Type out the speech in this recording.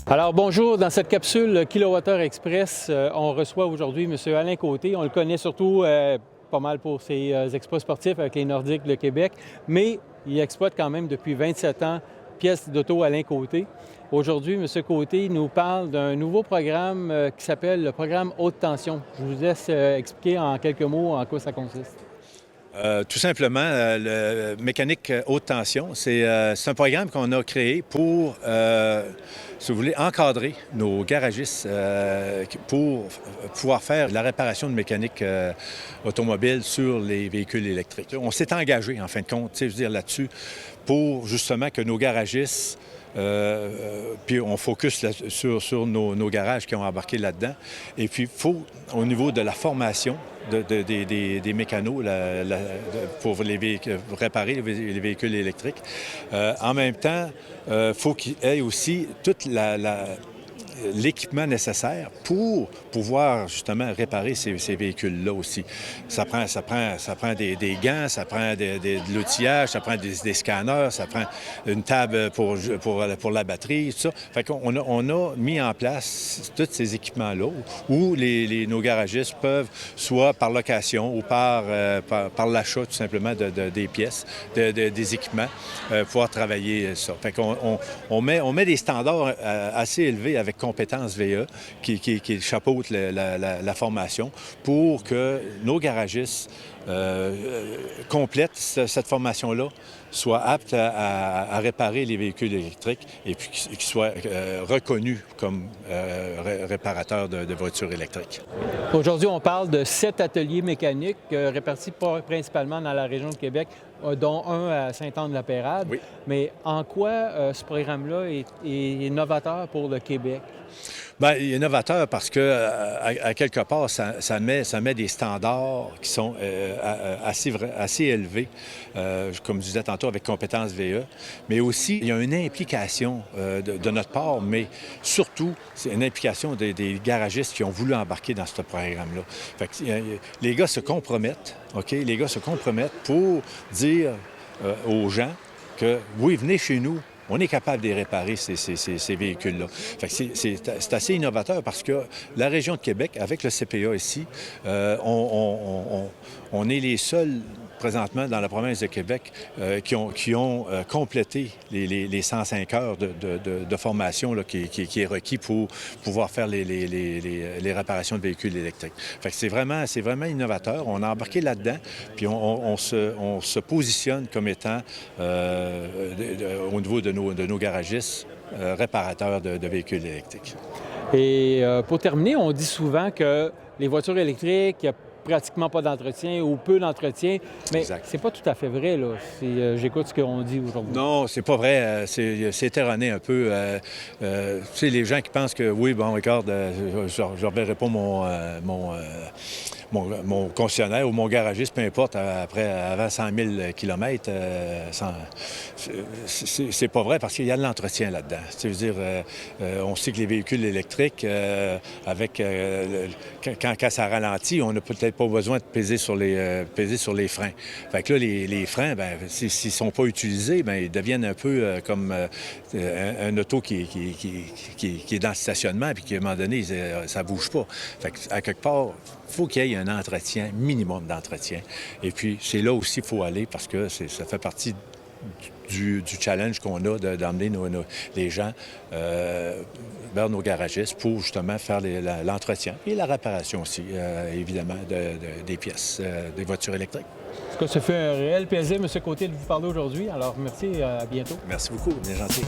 Alors bonjour, dans cette capsule Kilowattheure Express, on reçoit aujourd'hui M. Alain Côté. On le connaît surtout pas mal pour ses exploits sportifs avec les Nordiques de Québec, mais il exploite quand même depuis 27 ans pièces d'auto Alain Côté. Aujourd'hui, M. Côté nous parle d'un nouveau programme qui s'appelle le programme Haute Tension. Je vous laisse expliquer en quelques mots en quoi ça consiste. Tout simplement, le mécanique haute tension, c'est un programme qu'on a créé pour, si vous voulez, encadrer nos garagistes pour pouvoir faire la réparation de mécanique automobile sur les véhicules électriques. On s'est engagé, en fin de compte, je veux dire, là-dessus, pour justement que nos garagistes puis on focus sur nos garages qui ont embarqué là-dedans. Et puis, il faut, au niveau de la formation des mécanos pour réparer les véhicules électriques, en même temps, il faut qu'il y ait aussi toute l'équipement nécessaire pour pouvoir justement réparer ces véhicules-là aussi. Ça prend des gants, ça prend de l'outillage, ça prend des scanners, ça prend une table pour la batterie, tout ça. Fait qu'on a mis en place tous ces équipements-là où nos garagistes peuvent, soit par location ou par l'achat tout simplement des pièces, des équipements, pouvoir travailler ça. Fait qu'on met des standards assez élevés avec compétences VE qui chapeautent la formation pour que nos garagistes complètent cette formation-là, soient aptes à réparer les véhicules électriques et puis qu'ils soient reconnus comme réparateurs de voitures électriques. Aujourd'hui, on parle de 7 ateliers mécaniques répartis principalement dans la région de Québec, dont un à Sainte-Anne-de-la-Pérade. Oui. Mais en quoi ce programme-là est novateur pour le Québec? Bien, il est novateur parce que, à quelque part, ça met des standards qui sont assez élevés, comme je disais tantôt, avec compétences VE. Mais aussi, il y a une implication de notre part, mais surtout, c'est une implication des garagistes qui ont voulu embarquer dans ce programme-là. Fait que, les gars se compromettent, OK? Les gars se compromettent pour dire aux gens que, oui, venez chez nous. On est capable de réparer ces véhicules-là. C'est assez innovateur parce que la région de Québec, avec le CPA ici, on est les seuls présentement dans la province de Québec qui ont complété les 105 heures de formation là, qui est requis pour pouvoir faire les réparations de véhicules électriques. Fait que c'est vraiment innovateur. On a embarqué là-dedans, puis on se positionne comme étant au niveau de nos garagistes réparateurs de véhicules électriques. Et pour terminer, on dit souvent que les voitures électriques, il n'y a pratiquement pas d'entretien ou peu d'entretien, mais c'est pas tout à fait vrai, là. J'écoute ce qu'on dit aujourd'hui. Non, c'est pas vrai. C'est erroné un peu. Tu sais, les gens qui pensent que, oui, bon, regarde, je ne reverrai pas mon concessionnaire ou mon garagiste, peu importe, avant 100 000 km, c'est pas vrai parce qu'il y a de l'entretien là-dedans. Tu veux dire, on sait que les véhicules électriques, quand ça ralentit, on n'a peut-être pas besoin de peser sur les freins. Fait que là, les freins, bien, s'ils ne sont pas utilisés, bien, ils deviennent un peu comme un auto qui est dans le stationnement puis qu'à un moment donné, ça ne bouge pas. Fait que, à quelque part, il faut qu'il y ait un entretien, minimum d'entretien. Et puis, c'est là aussi qu'il faut aller parce que ça fait partie du challenge qu'on a d'emmener les gens vers nos garagistes pour justement faire l'entretien et la réparation aussi, évidemment, des pièces des voitures électriques. En tout cas, ça fait un réel plaisir, M. Côté, de vous parler aujourd'hui. Alors, merci, à bientôt. Merci beaucoup, bien gentil.